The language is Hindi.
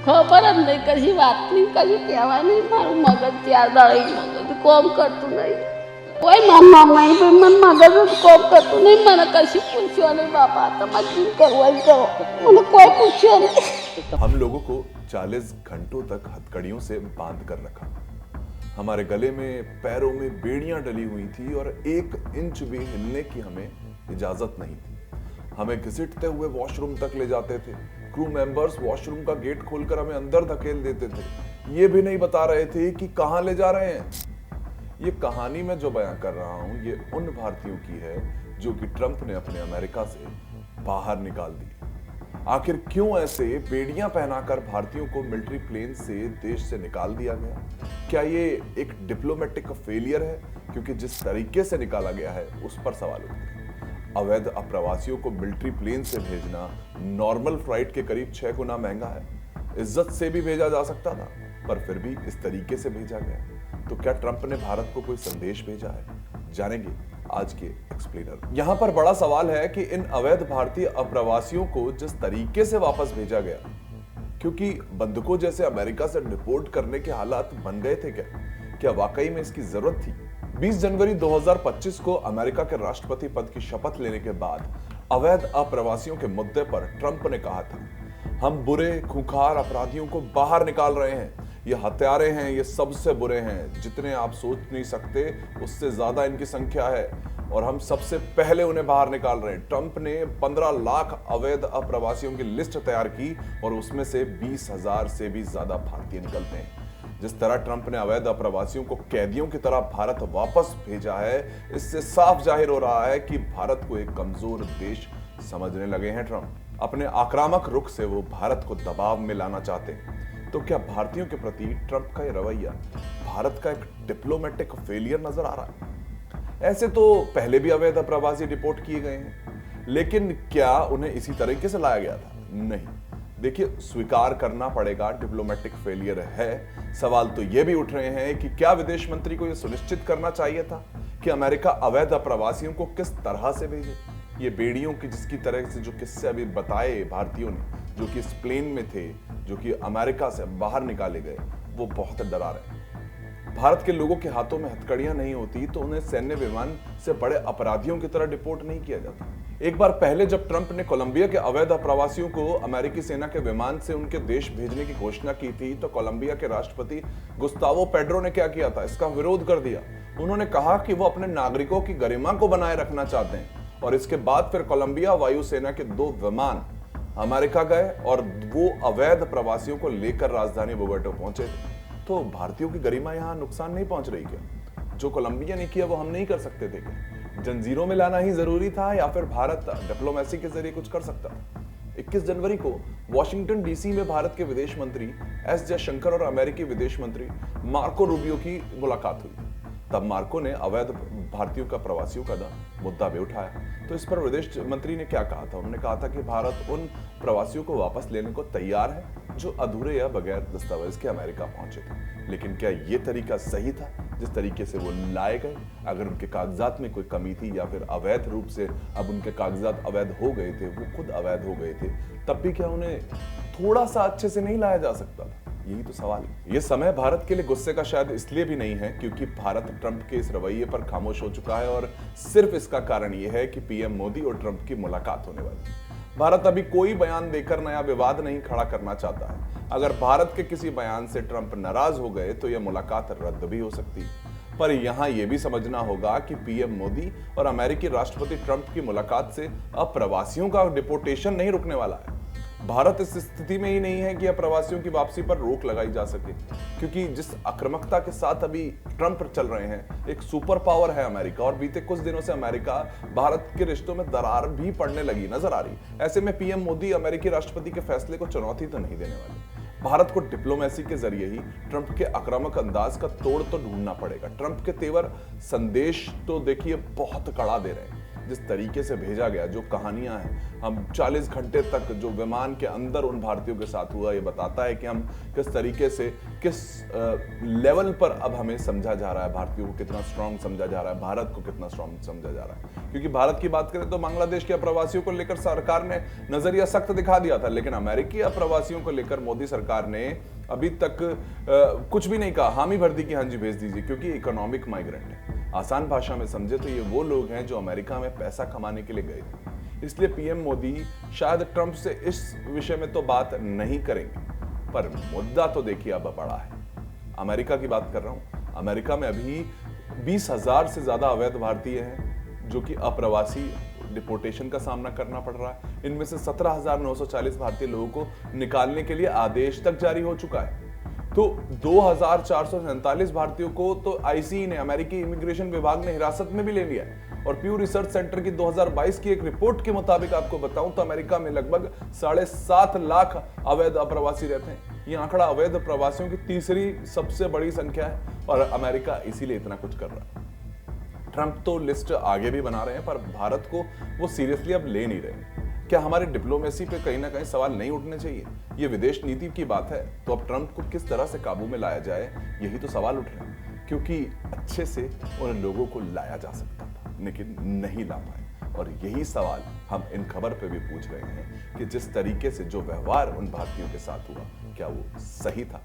ખબર જ નહીં, કશી વાત નહીં, કશું કહેવાય નહીં. મારું મગજ ચાર દાડે મગજ કોમ કરતું નહીં. કોઈ મામા નહીં ભાઈ, મને મગજ જ કોમ કરતું નહીં. મને કશું પૂછ્યો નહીં. બાપા તમારે શું કરવા કરો, મને કોઈ પૂછ્યો नहीं. हम लोगों को 40 घंटों तक हथकड़ियों से बांध कर रखा। हमारे गले में पैरों में बेड़ियां डली हुई थी और 1 इंच भी हिलने की हमें इजाजत नहीं थी। हमें घसीटते हुए वॉशरूम तक ले जाते थे। क्रू मेंबर्स वॉशरूम का गेट खोलकर हमें अंदर धकेल देते थे। ये भी नहीं बता रहे थे कि कहां ले जा रहे हैं। ये कहानी मैं जो बयां कर रहा हूं, ये उन भारतीयों की है जो कि ट्रंप ने अपने अमेरिका से बाहर निकाल दी। आखिर क्यों ऐसे बेड़ियां पहनाकर भारतीयों को मिलिट्री प्लेन से देश से निकाल दिया गया? क्या ये एक डिप्लोमेटिक फेलियर है? क्योंकि जिस तरीके से निकाला गया है उस पर सवाल उठते हैं। अवैध अप्रवासियों को मिलिट्री प्लेन से भेजना नॉर्मल फ्लाइट के करीब 6 गुना महंगा है। इज्जत से भी भेजा जा सकता था, पर फिर भी इस तरीके से भेजा गया। तो क्या ट्रंप ने भारत को कोई संदेश भेजा है? जानेंगे आज के एक्सप्लेनर। यहां पर बड़ा सवाल है कि इन अवैध भारतीय अप्रवासियों को जिस तरीके से वापस भेजा गया, क्योंकि बंधुकों जैसे अमेरिका से डिपोर्ट करने के हालात बन गए थे क्या वाकई में इसकी जरूरत थी? 20 जनवरी 2025 को अमेरिका के राष्ट्रपति पद की शपथ लेने के बाद अवैध अप्रवासियों के मुद्दे पर ट्रंप ने कहा था, हम बुरे खूंखार अपराधियों को बाहर निकाल रहे हैं। ये हत्यारे हैं, ये सबसे बुरे हैं, जितने आप सोच नहीं सकते उससे ज्यादा इनकी संख्या है और हम सबसे पहले उन्हें बाहर निकाल रहे हैं। ट्रंप ने 15 लाख अवैध अप्रवासियों की लिस्ट तैयार की और उसमें से 20,000 से भी ज्यादा भारतीय निकलते हैं। जिस तरह ट्रंप ने अवैध अप्रवासियों को कैदियों की तरह भारत वापस भेजा है, इससे साफ जाहिर हो रहा है कि भारत को एक कमजोर देश समझने लगे हैं ट्रंप। अपने आक्रामक रुख से वो भारत को दबाव में लाना चाहते हैं। तो क्या भारतीयों के प्रति ट्रंप का ये रवैया भारत का एक डिप्लोमेटिक फेलियर नजर आ रहा है? ऐसे तो पहले भी अवैध अप्रवासी डिपोर्ट किए गए हैं, लेकिन क्या उन्हें इसी तरीके से लाया गया था? नहीं। देखिए, स्वीकार करना पड़ेगा डिप्लोमेटिक फेलियर है। सवाल तो ये भी उठ रहे हैं कि क्या विदेश मंत्री को यह सुनिश्चित करना चाहिए था कि अमेरिका अवैध अप्रवासियों को किस तरह से भेजे? ये बेड़ियों की जिसकी तरह से जो किस्से अभी बताए भारतीयों ने, जो कि इस प्लेन में थे, जो कि अमेरिका से बाहर निकाले गए, वो बहुत डरा रहे हैं। भारत के लोगों के हाथों में हथकड़ियां नहीं होती तो उन्हें सैन्य विमान से बड़े अपराधियों की तरह डिपोर्ट नहीं किया जाता। एक बार पहले जब ट्रंप ने कोलंबिया के अवैध अप्रवासियों को अमेरिकी सेना के विमान से उनके देश भेजने की घोषणा की थी, तो कोलंबिया के राष्ट्रपति गुस्तावो पेड्रो ने क्या किया था? इसका विरोध कर दिया। उन्होंने कहा कि वो अपने नागरिकों की गरिमा को बनाए रखना चाहते हैं। और इसके बाद फिर कोलंबिया वायुसेना के 2 विमान अमेरिका गए और वो अवैध प्रवासियों को लेकर राजधानी बोगोटा पहुंचे थे। तो भारतीयों की गरिमा यहां नुकसान नहीं पहुंच रही क्या? जो कोलंबिया ने किया वो हम नहीं कर सकते थे क्या? जंजीरों में लाना ही जरूरी था या फिर भारत डिप्लोमेसी के जरिए कुछ कर सकता था? 21 जनवरी को वॉशिंगटन डीसी में भारत के विदेश मंत्री एस जयशंकर और अमेरिकी विदेश मंत्री मार्को रूबियो की मुलाकात हुई। तब मार्को ने अवैध भारतीयों का प्रवासियों का मुद्दा भी उठाया। तो इस पर विदेश मंत्री ने क्या कहा था? उन्होंने कहा था कि भारत उन प्रवासियों को वापस लेने को तैयार है जो अधूरे या बगैर दस्तावेज के अमेरिका पहुंचे थे। लेकिन क्या यह तरीका सही था जिस तरीके से वो लाए गए? अगर उनके कागजात में कोई कमी थी या फिर अवैध रूप से अब उनके कागजात अवैध हो गए थे, वो खुद अवैध हो गए थे, तब भी क्या उन्हें थोड़ा सा अच्छे से नहीं लाया जा सकता था? यही तो सवाल है। ये समय भारत के लिए गुस्से का शायद इसलिए भी नहीं है क्योंकि भारत ट्रंप के इस रवैये पर खामोश हो चुका है और सिर्फ इसका कारण यह है कि पीएम मोदी और ट्रंप की मुलाकात होने वाली है। भारत अभी कोई बयान देकर नया विवाद नहीं खड़ा करना चाहता है। अगर भारत के किसी बयान से ट्रंप नाराज हो गए तो यह मुलाकात रद्द भी हो सकती है। पर यहां यह भी समझना होगा कि पीएम मोदी और अमेरिकी राष्ट्रपति ट्रंप की मुलाकात से अप्रवासियों का डिपोर्टेशन नहीं रुकने वाला है। भारत इस स्थिति में ही नहीं है कि अप्रवासियों की वापसी पर रोक लगाई जा सके, क्योंकि जिस आक्रामकता के साथ अभी ट्रंप चल रहे हैं, एक सुपर पावर है अमेरिका और बीते कुछ दिनों से अमेरिका भारत के रिश्तों में दरार भी पड़ने लगी नजर आ रही। ऐसे में पीएम मोदी अमेरिकी राष्ट्रपति के फैसले को चुनौती तो नहीं देने वाले। भारत को डिप्लोमेसी के जरिए ही ट्रंप के आक्रामक अंदाज का तोड़ तो ढूंढना पड़ेगा। ट्रंप के तेवर संदेश तो देखिए बहुत कड़ा दे रहे हैं। जिस तरीके से भेजा गया, जो कहानियां हैं, हम 40 घंटे तक जो विमान के अंदर उन भारतीयों के साथ हुआ, ये बताता है कि हम किस तरीके से, किस लेवल पर अब हमें समझा जा रहा है, भारतीयों को कितना स्ट्रांग समझा जा रहा है, भारत को कितना स्ट्रांग समझा जा रहा है। क्योंकि भारत की बात करें तो बांग्लादेश के अप्रवासियों को लेकर सरकार ने नजरिया सख्त दिखा दिया था, लेकिन अमेरिकी अप्रवासियों को लेकर मोदी सरकार ने अभी तक कुछ भी नहीं कहा। हामी भर दी कि हाँ जी भेज दीजिए, क्योंकि इकोनॉमिक माइग्रेंट है। आसान भाषा में समझे तो ये वो लोग हैं जो अमेरिका में पैसा कमाने के लिए गए थे। इसलिए पीएम मोदी शायद ट्रंप से इस विषय में तो बात नहीं करेंगे, पर मुद्दा तो देखिए अब बड़ा है। अमेरिका की बात कर रहा हूं। अमेरिका में अभी 20,000 से ज्यादा अवैध भारतीय हैं जो कि अप्रवासी डिपोर्टेशन का सामना करना पड़ रहा है। इनमें से 17,940 भारतीय लोगों को निकालने के लिए आदेश तक जारी हो चुका है। तो 2,447 भारतीयों को तो आईसीई ने, अमेरिकी इमिग्रेशन विभाग ने हिरासत में भी ले लिया है। और प्यू रिसर्च सेंटर की 2022 की एक रिपोर्ट के मुताबिक आपको बताऊं तो अमेरिका में लगभग 7.5 लाख अवैध अप्रवासी रहते हैं। यह आंकड़ा अवैध प्रवासियों की तीसरी सबसे बड़ी संख्या है और अमेरिका इसीलिए इतना कुछ कर रहा है। ट्रंप तो लिस्ट आगे भी बना रहे हैं, पर भारत को वो सीरियसली अब ले नहीं रहे। क्या हमारी डिप्लोमेसी पे कहीं ना कहीं सवाल नहीं उठने चाहिए? ये विदेश नीति की बात है, तो अब ट्रंप को किस तरह से काबू में लाया जाए, यही तो सवाल उठ रहे हैं। क्योंकि अच्छे से उन लोगों को लाया जा सकता था, लेकिन नहीं ला पाए। और यही सवाल हम इन खबर पे भी पूछ रहे हैं कि जिस तरीके से जो व्यवहार उन भारतीयों के साथ हुआ, क्या वो सही था?